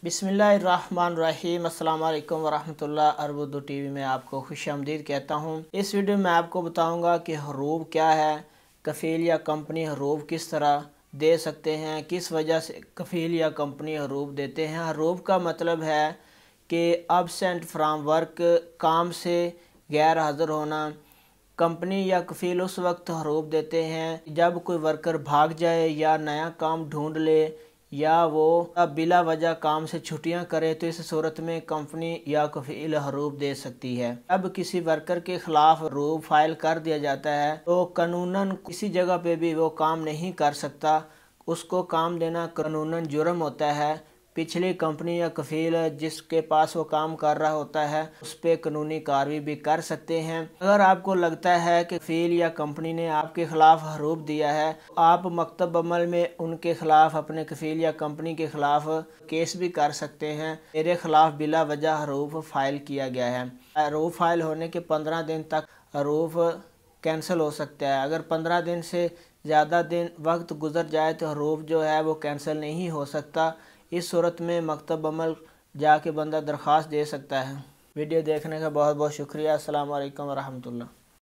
बिस्मिल्लाहिर्रहमानिर्रहीम। अस्सलाम वालेकुम वरहमतुल्लाह। अरब उर्दू टीवी में आपको खुश आमदीद कहता हूँ। इस वीडियो में आपको बताऊँगा कि हरूब क्या है, कफ़ील या कंपनी हरूब किस तरह दे सकते हैं, किस वजह से कफ़ील या कंपनी हरूब देते हैं। हरूब का मतलब है कि एब्सेंट फ्राम वर्क, काम से गैर हाज़िर होना। कंपनी या कफ़ील उस वक्त हरूब देते हैं जब कोई वर्कर भाग जाए या नया काम ढूंढ ले या वो बिला वजह काम से छुट्टियां करे, तो इस सूरत में कंपनी या कफ़ील हरूब दे सकती है। अब किसी वर्कर के खिलाफ हरूब फाइल कर दिया जाता है तो कानूनन किसी जगह पे भी वो काम नहीं कर सकता, उसको काम देना कानूनन जुर्म होता है। पिछली कंपनी या कफ़ील जिसके पास वो काम कर रहा होता है उस पर कानूनी कार्रवाई भी कर सकते हैं। अगर आपको लगता है कि कफ़ील या कंपनी ने आपके खिलाफ हरूब दिया है, आप मकतब अमल में उनके खिलाफ, अपने कफ़ील या कंपनी के खिलाफ केस भी कर सकते हैं। मेरे खिलाफ बिला वजह हरूब फाइल किया गया है। हरूब फाइल होने के 15 दिन तक हरूब कैंसिल हो सकता है। अगर 15 दिन से ज़्यादा दिन वक्त गुजर जाए तो हरूब जो है वो कैंसिल नहीं हो सकता। इस सूरत में मकतब अमल जाके बंदा दरख्वास्त दे सकता है। वीडियो देखने का बहुत बहुत शुक्रिया। अस्सलाम वालेकुम वरहमतुल्लाह।